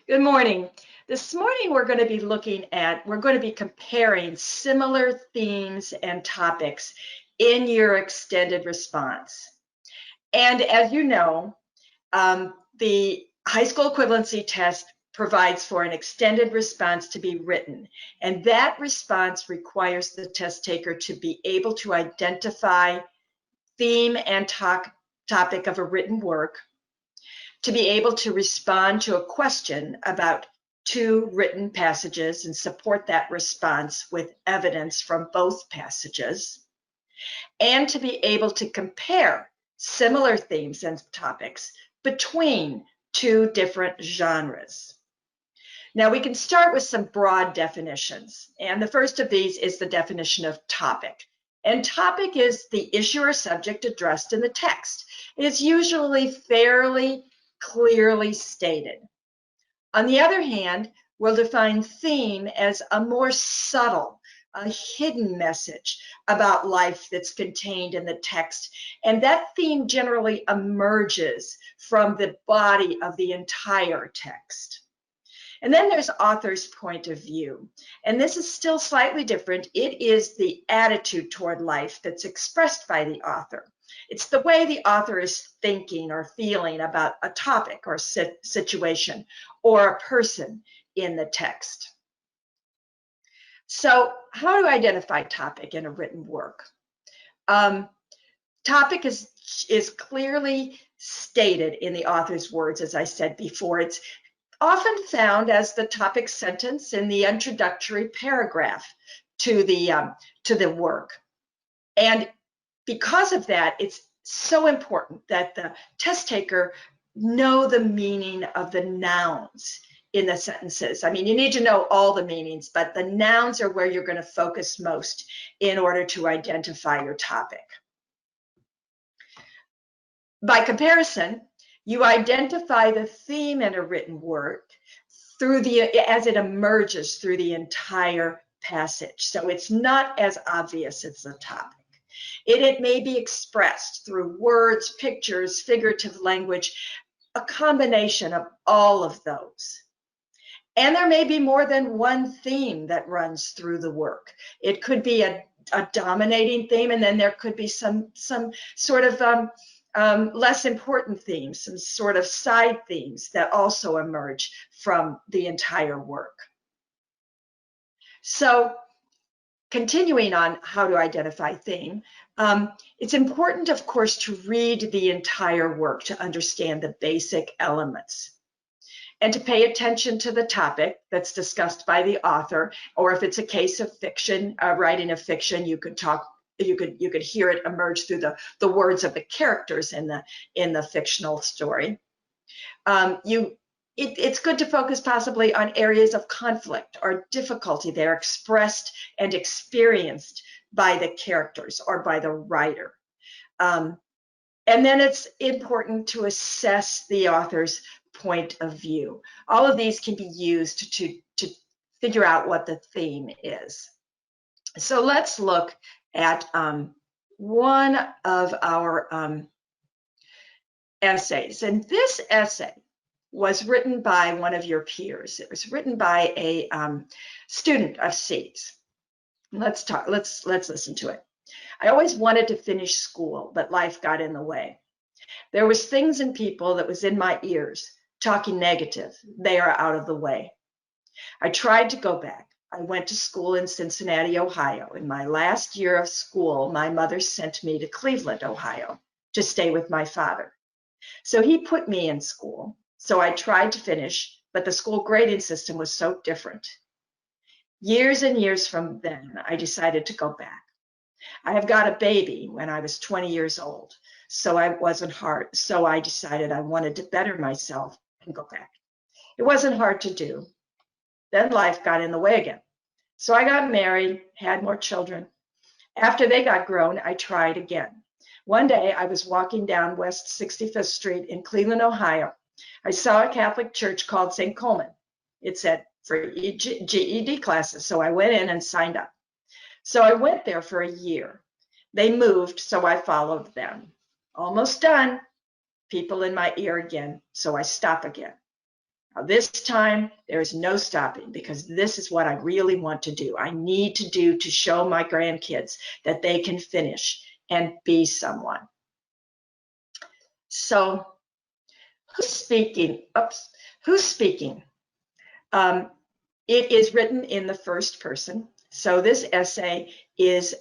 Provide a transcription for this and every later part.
Good morning. This morning we're going to be comparing similar themes and topics in your extended response. And as you know, the high school equivalency test provides for an extended response to be written. And that response requires the test taker to be able to identify theme and topic of a written work, to be able to respond to a question about two written passages and support that response with evidence from both passages, and to be able to compare similar themes and topics between two different genres. Now we can start with some broad definitions, and the first of these is the definition of topic. And topic is the issue or subject addressed in the text. It is usually fairly clearly stated. On the other hand, we'll define theme as a more subtle, a hidden message about life that's contained in the text. And that theme generally emerges from the body of the entire text. And then there's author's point of view. And this is still slightly different. It is the attitude toward life that's expressed by the author. It's the way the author is thinking or feeling about a topic or situation or a person in the text. So how to identify topic in a written work? Topic is clearly stated in the author's words, as I said before. It's often found as the topic sentence in the introductory paragraph to the work. And because of that, it's so important that the test taker know the meaning of the nouns in the sentences. I mean, you need to know all the meanings, but the nouns are where you're going to focus most in order to identify your topic. By comparison, you identify the theme in a written work as it emerges through the entire passage. So it's not as obvious as the topic. It may be expressed through words, pictures, figurative language, a combination of all of those. And there may be more than one theme that runs through the work. It could be a dominating theme, and then there could be some sort of less important themes, some sort of side themes that also emerge from the entire work. So continuing on how to identify theme, it's important, of course, to read the entire work to understand the basic elements and to pay attention to the topic that's discussed by the author, or if it's a case of fiction, writing of fiction, you could hear it emerge through the words of the characters in the fictional story. It's good to focus possibly on areas of conflict or difficulty that are expressed and experienced by the characters or by the writer. And then it's important to assess the author's point of view. All of these can be used to figure out what the theme is. So let's look at one of our essays. And this essay was written by one of your peers. It was written by a student of C's. Let's listen to it. I always wanted to finish school, but life got in the way. There was things and people that was in my ears, talking negative. They are out of the way. I tried to go back. I went to school in Cincinnati, Ohio. In my last year of school, my mother sent me to Cleveland, Ohio, to stay with my father. So he put me in school. So I tried to finish, but the school grading system was so different. Years and years from then, I decided to go back. I have got a baby when I was 20 years old, so I decided I wanted to better myself and go back. It wasn't hard to do. Then life got in the way again. So I got married, had more children. After they got grown, I tried again. One day I was walking down West 65th Street in Cleveland, Ohio. I saw a Catholic church called St. Coleman. It said for GED classes, so I went in and signed up. So I went there for a year. They moved, so I followed them. Almost done. People in my ear again, so I stop again. Now, this time, there is no stopping because this is what I really want to do. I need to do to show my grandkids that they can finish and be someone. So, who's speaking? Oops, who's speaking? It is written in the first person. So this essay is,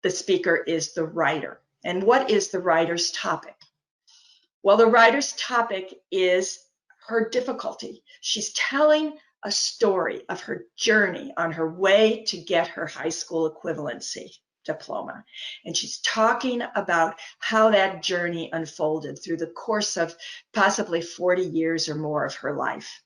the speaker is the writer. And what is the writer's topic? Well, the writer's topic is her difficulty. She's telling a story of her journey on her way to get her high school equivalency diploma. And she's talking about how that journey unfolded through the course of possibly 40 years or more of her life.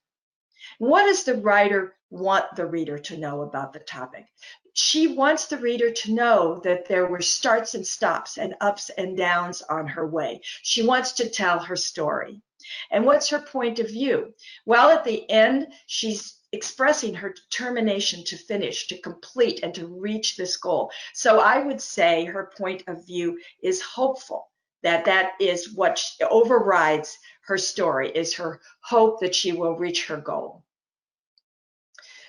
What does the writer want the reader to know about the topic? She wants the reader to know that there were starts and stops and ups and downs on her way. She wants to tell her story. And what's her point of view? Well, at the end, she's expressing her determination to finish, to complete, and to reach this goal. So I would say her point of view is hopeful, that is what overrides her story, is her hope that she will reach her goal.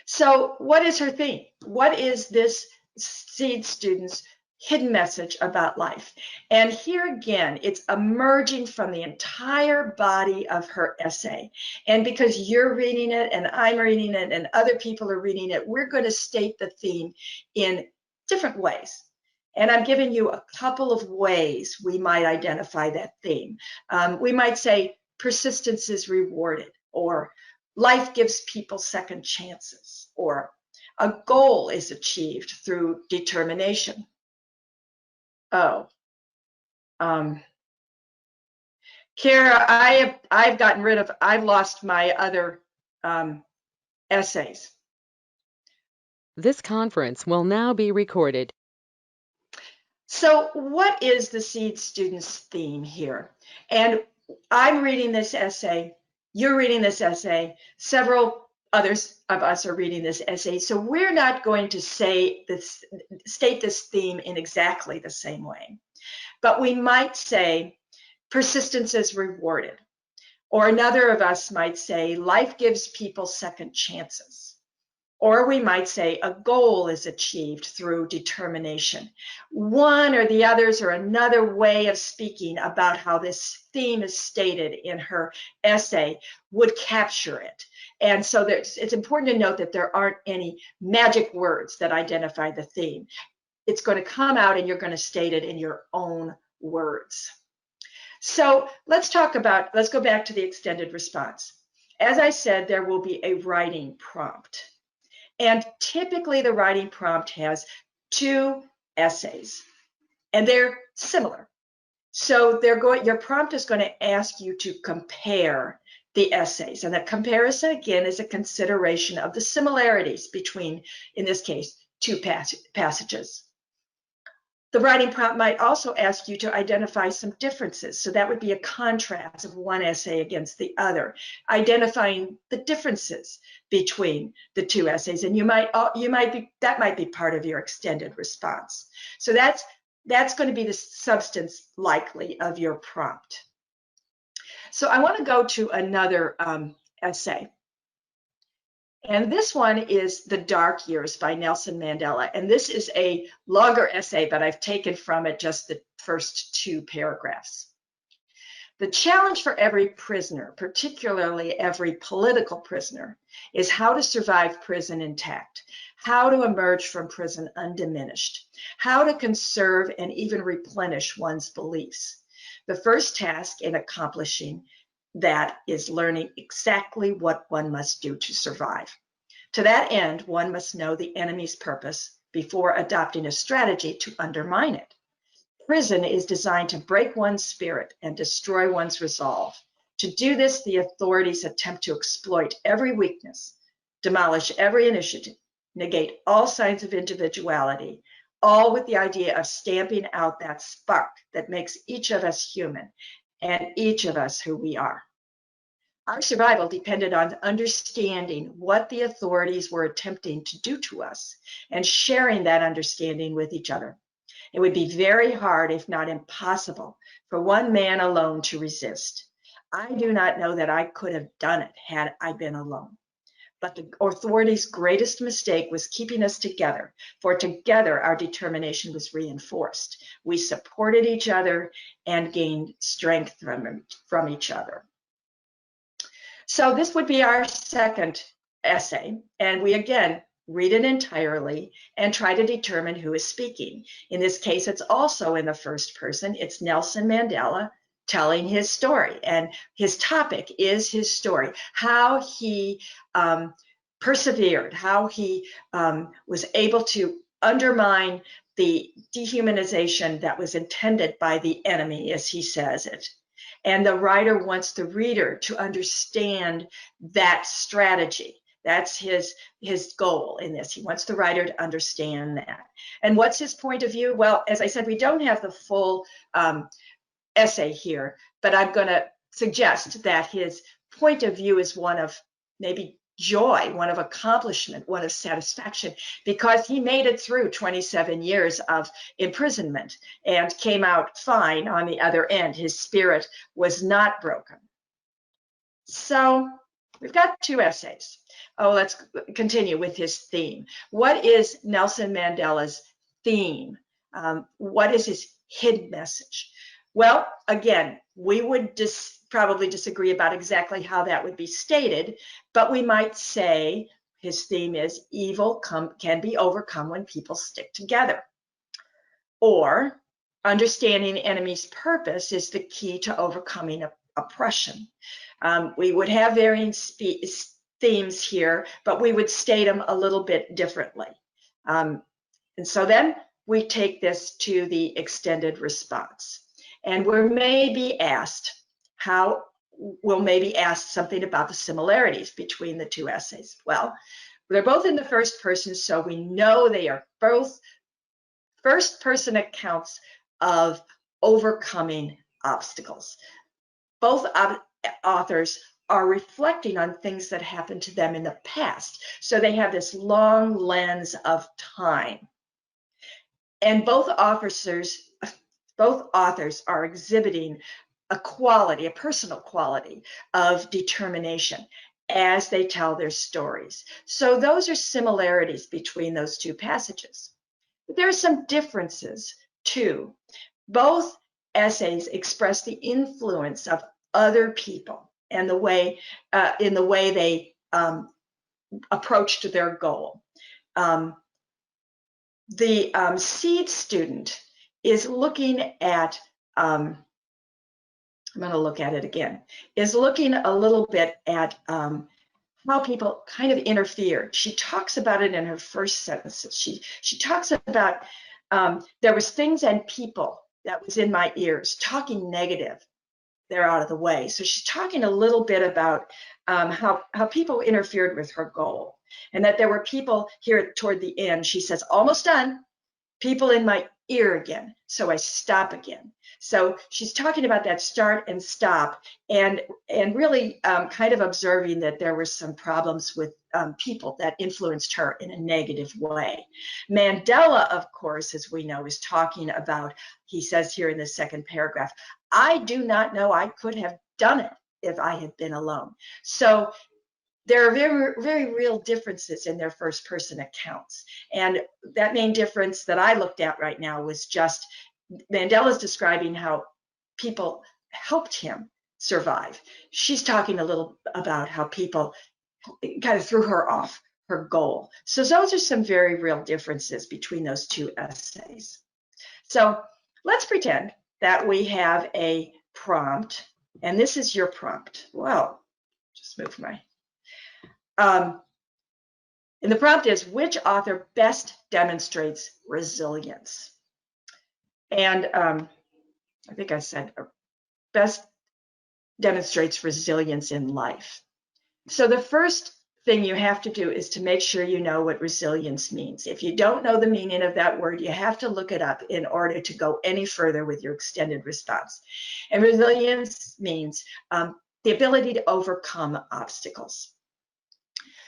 So what is her theme? What is this seed student's hidden message about life? And here again, it's emerging from the entire body of her essay. And because you're reading it and I'm reading it and other people are reading it, we're going to state the theme in different ways. And I'm giving you a couple of ways we might identify that theme. We might say persistence is rewarded, or life gives people second chances, or a goal is achieved through determination. Oh, Kara, I've lost my other essays. This conference will now be recorded. So what is the seed student's theme here? And I'm reading this essay, you're reading this essay, several others of us are reading this essay. So we're not going to state this theme in exactly the same way, but we might say persistence is rewarded. Or another of us might say life gives people second chances. Or we might say a goal is achieved through determination. One or the others or another way of speaking about how this theme is stated in her essay would capture it. And so it's important to note that there aren't any magic words that identify the theme. It's going to come out and you're going to state it in your own words. So let's go back to the extended response. As I said, there will be a writing prompt. And typically the writing prompt has 2 essays, and they're similar. So your prompt is going to ask you to compare the essays. And that comparison, again, is a consideration of the similarities between, in this case, 2 passages. The writing prompt might also ask you to identify some differences. So that would be a contrast of one essay against the other, identifying the differences between the 2 essays. And that might be part of your extended response. So that's going to be the substance likely of your prompt. So I want to go to another essay. And this one is The Dark Years by Nelson Mandela. And this is a longer essay, but I've taken from it just the first 2 paragraphs. The challenge for every prisoner, particularly every political prisoner, is how to survive prison intact, how to emerge from prison undiminished, how to conserve and even replenish one's beliefs. The first task in accomplishing that is learning exactly what one must do to survive. To that end, one must know the enemy's purpose before adopting a strategy to undermine it. Prison is designed to break one's spirit and destroy one's resolve. To do this, the authorities attempt to exploit every weakness, demolish every initiative, negate all signs of individuality, all with the idea of stamping out that spark that makes each of us human and each of us who we are. Our survival depended on understanding what the authorities were attempting to do to us and sharing that understanding with each other. It would be very hard, if not impossible, for one man alone to resist. I do not know that I could have done it had I been alone. But the authorities' greatest mistake was keeping us together, for together our determination was reinforced. We supported each other and gained strength from each other. So this would be our second essay, and we again read it entirely and try to determine who is speaking. In this case, it's also in the first person. It's Nelson Mandela telling his story, and his topic is his story, how he persevered, how he was able to undermine the dehumanization that was intended by the enemy, as he says it. And the writer wants the reader to understand that strategy. That's his goal in this. He wants the writer to understand that. And what's his point of view? Well, as I said, we don't have the full essay here, but I'm going to suggest that his point of view is one of maybe joy, one of accomplishment, one of satisfaction, because he made it through 27 years of imprisonment and came out fine on the other end. His spirit was not broken. So we've got two essays. Oh, let's continue with his theme. What is Nelson Mandela's theme? What is his hidden message? Well, again, we would probably disagree about exactly how that would be stated, but we might say his theme is evil can be overcome when people stick together. Or understanding the enemy's purpose is the key to overcoming oppression. We would have varying themes here, but we would state them a little bit differently. And so then we take this to the extended response. And we'll maybe ask something about the similarities between the two essays. Well, they're both in the first person, so we know they are both first person accounts of overcoming obstacles. Both authors are reflecting on things that happened to them in the past. So they have this long lens of time. And both authors are exhibiting a quality, a personal quality of determination as they tell their stories. So those are similarities between those two passages. But there are some differences too. Both essays express the influence of other people and the way in the way they approached their goal. The seed student is looking at, I'm going to look at it again, is looking a little bit at how people kind of interfered. She talks about it in her first sentences. She talks about there was things and people that was in my ears talking negative. They're out of the way. So she's talking a little bit about how people interfered with her goal, and that there were people here toward the end. She says, almost done, people in my ear again. So I stop again. So she's talking about that start and stop, and really kind of observing that there were some problems with people that influenced her in a negative way. Mandela, of course, as we know, is talking about, he says here in the second paragraph, I do not know I could have done it if I had been alone. So there are very, very real differences in their first person accounts. And that main difference that I looked at right now was just Mandela's describing how people helped him survive. She's talking a little about how people kind of threw her off her goal. So those are some very real differences between those two essays. So let's pretend that we have a prompt, and this is your prompt. Well, just move my... and the prompt is, which author best demonstrates resilience? And I think I said best demonstrates resilience in life. So the first thing you have to do is to make sure you know what resilience means. If you don't know the meaning of that word, you have to look it up in order to go any further with your extended response. And resilience means the ability to overcome obstacles.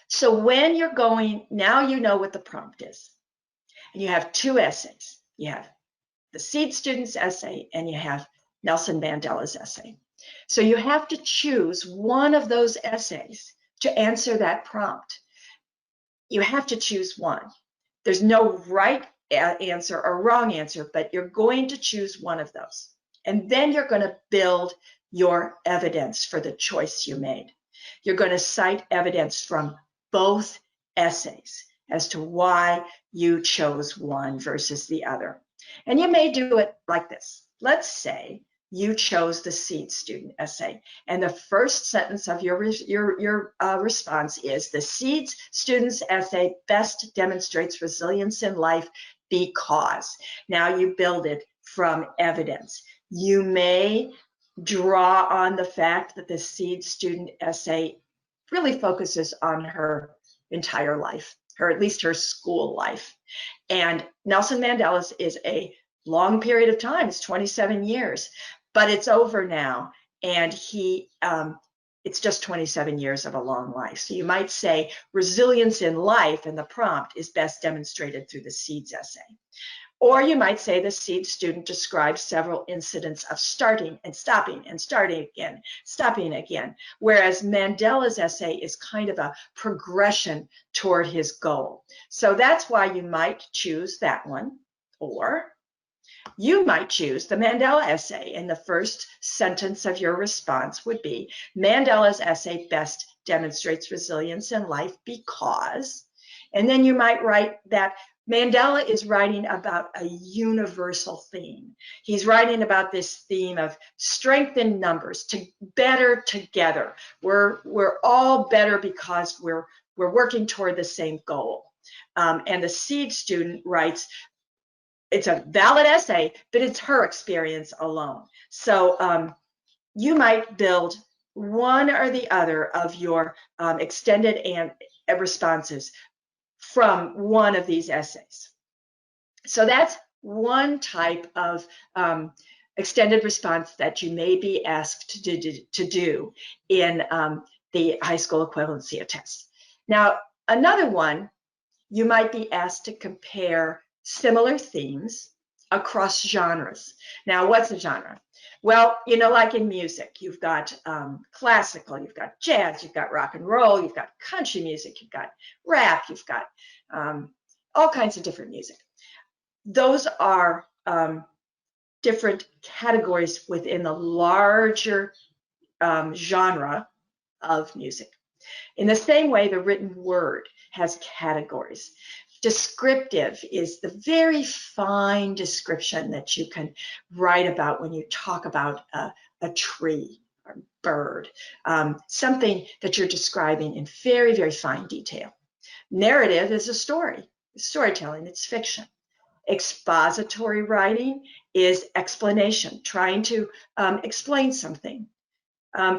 So when you're going, now you know what the prompt is. And you have two essays. You have the seed student's essay and you have Nelson Mandela's essay. So you have to choose one of those essays to answer that prompt. You have to choose one. There's no right answer or wrong answer, but you're going to choose one of those. And then you're going to build your evidence for the choice you made. You're going to cite evidence from both essays as to why you chose one versus the other. And you may do it like this. Let's say you chose the SEED student essay, and the first sentence of your response is, the SEED student's essay best demonstrates resilience in life because. Now you build it from evidence. You may draw on the fact that the SEED student essay really focuses on her entire life, or at least her school life. And Nelson Mandela's is a long period of time, it's 27 years, but it's over now. And it's just 27 years of a long life. So you might say resilience in life, and the prompt is best demonstrated through the SEEDS essay. Or you might say the SEED student describes several incidents of starting and stopping and starting again, stopping again, whereas Mandela's essay is kind of a progression toward his goal. So that's why you might choose that one. Or you might choose the Mandela essay, and the first sentence of your response would be, Mandela's essay best demonstrates resilience in life because, and then you might write that Mandela is writing about a universal theme. He's writing about this theme of strength in numbers, to better together. We're all better because we're working toward the same goal. And the SEED student writes, it's a valid essay, but it's her experience alone. So you might build one or the other of your extended and responses from one of these essays. So that's one type of extended response that you may be asked to do in the high school equivalency test. Now, another one, you might be asked to compare similar themes across genres. Now, what's a genre? Well, like in music, you've got classical, you've got jazz, you've got rock and roll, you've got country music, you've got rap, you've got all kinds of different music. Those are different categories within the larger genre of music. In the same way, the written word has categories. Descriptive is the very fine description that you can write about when you talk about a tree or bird, something that you're describing in very, very fine detail. Narrative is a story, storytelling, it's fiction. Expository writing is explanation, trying to explain something.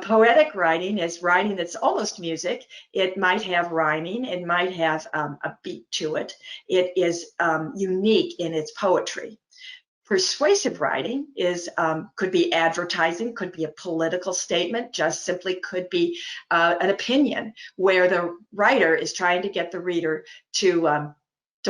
Poetic writing is writing that's almost music. It might have rhyming, it might have a beat to it. It is unique in its poetry. Persuasive writing is could be advertising, could be a political statement, just simply could be an opinion where the writer is trying to get the reader to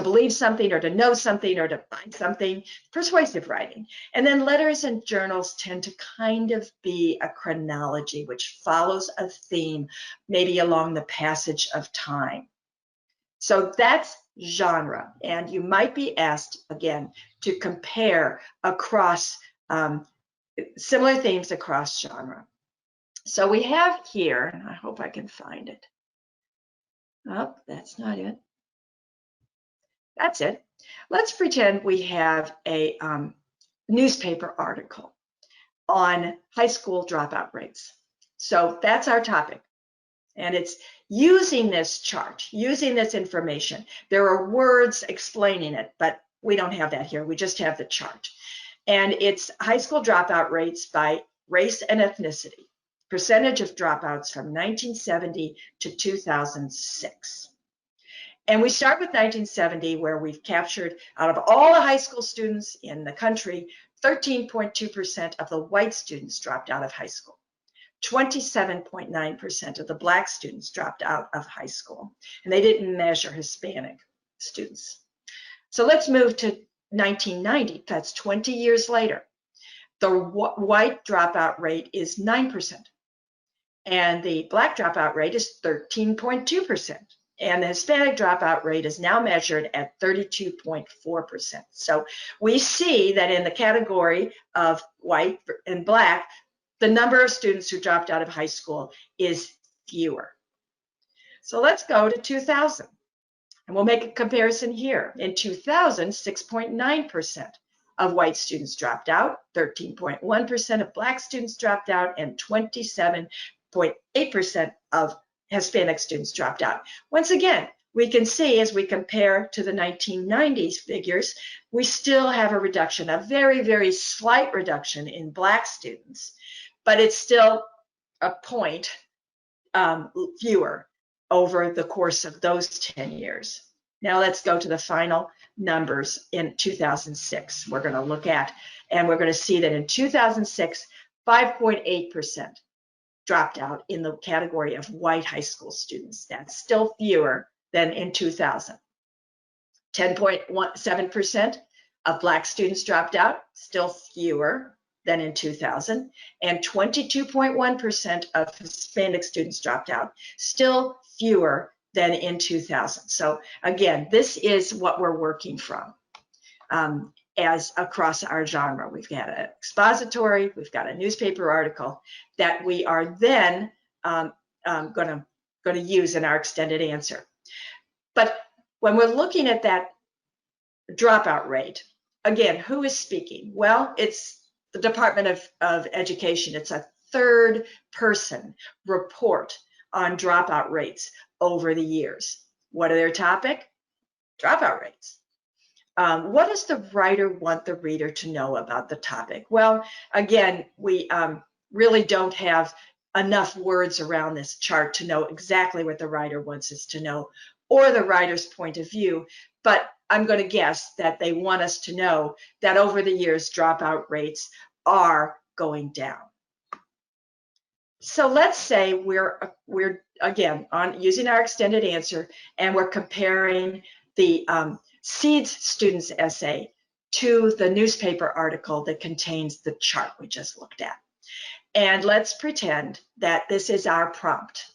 believe something or to know something or to find something. Persuasive writing. And then letters and journals tend to kind of be a chronology which follows a theme, maybe along the passage of time. So that's genre, and you might be asked again to compare across similar themes across genre. So we have here, and I hope I can find it. Oh, that's not it. That's it. Let's pretend we have a newspaper article on high school dropout rates. So that's our topic. And it's using this chart, using this information. There are words explaining it, but we don't have that here. We just have the chart. And it's high school dropout rates by race and ethnicity, percentage of dropouts from 1970 to 2006. And we start with 1970, where we've captured, out of all the high school students in the country, 13.2% of the white students dropped out of high school. 27.9% of the Black students dropped out of high school, and they didn't measure Hispanic students. So let's move to 1990, that's 20 years later. the white dropout rate is 9%, and the Black dropout rate is 13.2%. And the Hispanic dropout rate is now measured at 32.4%. So we see that in the category of white and Black, the number of students who dropped out of high school is fewer. So let's go to 2000, and we'll make a comparison here. In 2000, 6.9% of white students dropped out, 13.1% of Black students dropped out, and 27.8% of Hispanic students dropped out. Once again, we can see as we compare to the 1990s figures, we still have a reduction, a very, very slight reduction in Black students, but it's still a point fewer over the course of those 10 years. Now let's go to the final numbers in 2006. We're going to look at, and we're going to see that in 2006, 5.8% dropped out in the category of white high school students. That's still fewer than in 2000. 10.7% of Black students dropped out, still fewer than in 2000, and 22.1% of Hispanic students dropped out, still fewer than in 2000. So again, this is what we're working from as across our genre. We've got an expository, we've got a newspaper article that we are then going to use in our extended answer. But when we're looking at that dropout rate, again, who is speaking? Well, it's the Department of Education. It's a third person report on dropout rates over the years. What are their topic? Dropout rates. What does the writer want the reader to know about the topic? Well, again, we really don't have enough words around this chart to know exactly what the writer wants us to know or the writer's point of view, but I'm going to guess that they want us to know that over the years, dropout rates are going down. So let's say we're again using our extended answer, and we're comparing the SEEDS students essay to the newspaper article that contains the chart we just looked at. And let's pretend that this is our prompt.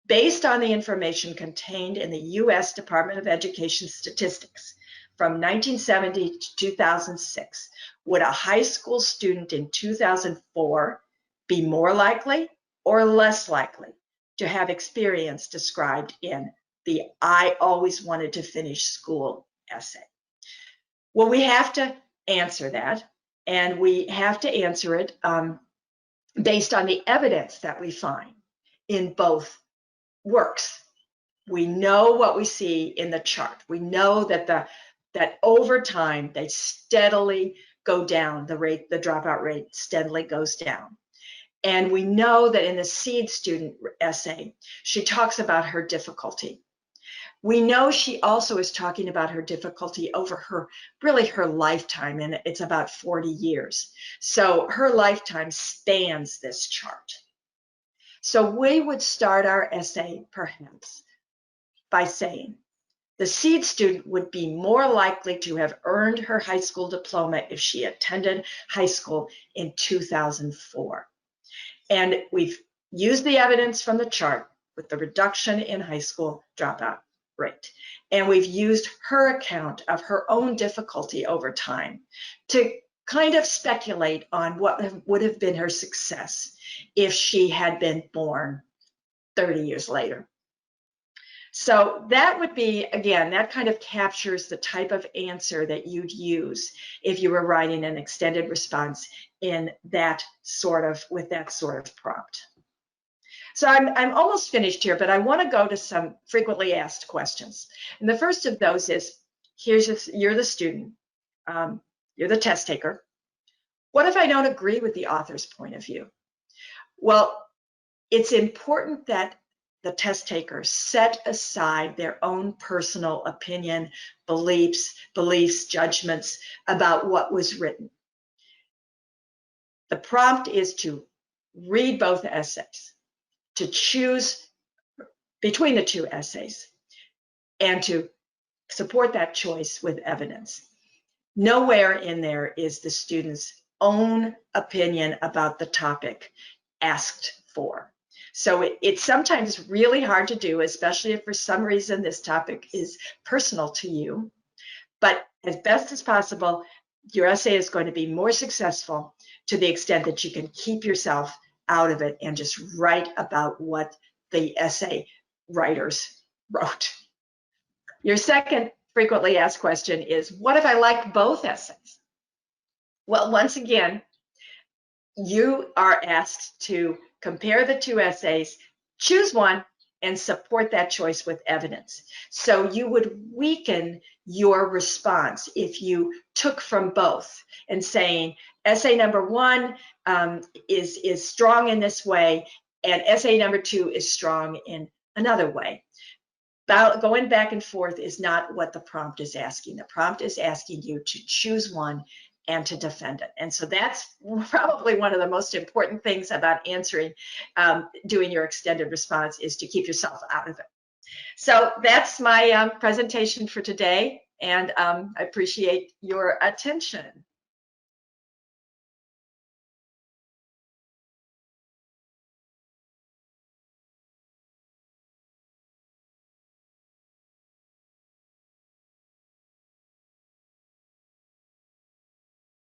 Based on the information contained in the U.S. Department of Education statistics from 1970 to 2006, would a high school student in 2004 be more likely or less likely to have experience described in the "I always wanted to finish school" essay? Well, we have to answer that, and we have to answer it based on the evidence that we find in both works. We know what we see in the chart. We know that that over time they steadily go down. The dropout rate steadily goes down. And we know that in the SEED student essay, she talks about her difficulty. We know she also is talking about her difficulty over her lifetime, and it's about 40 years. So her lifetime spans this chart. So we would start our essay perhaps by saying the SEED student would be more likely to have earned her high school diploma if she attended high school in 2004. And we've used the evidence from the chart with the reduction in high school dropout rate. And we've used her account of her own difficulty over time to kind of speculate on what would have been her success if she had been born 30 years later. So that would be, again, that kind of captures the type of answer that you'd use if you were writing an extended response in that sort of, with that sort of prompt. So I'm almost finished here, but I want to go to some frequently asked questions. And the first of those is, you're the student, you're the test taker. What if I don't agree with the author's point of view? Well, it's important that the test takers set aside their own personal opinion, beliefs, judgments about what was written. The prompt is to read both essays, to choose between the two essays, and to support that choice with evidence. Nowhere in there is the student's own opinion about the topic asked for. So it's sometimes really hard to do, especially if for some reason this topic is personal to you. But as best as possible, your essay is going to be more successful to the extent that you can keep yourself out of it and just write about what the essay writers wrote. Your second frequently asked question is, what if I like both essays? Well, once again, you are asked to compare the two essays, choose one, and support that choice with evidence. So you would weaken your response if you took from both and saying, essay number one is strong in this way, and essay number two is strong in another way. Going back and forth is not what the prompt is asking. The prompt is asking you to choose one and to defend it. And so that's probably one of the most important things about answering, doing your extended response, is to keep yourself out of it. So that's my presentation for today, and I appreciate your attention.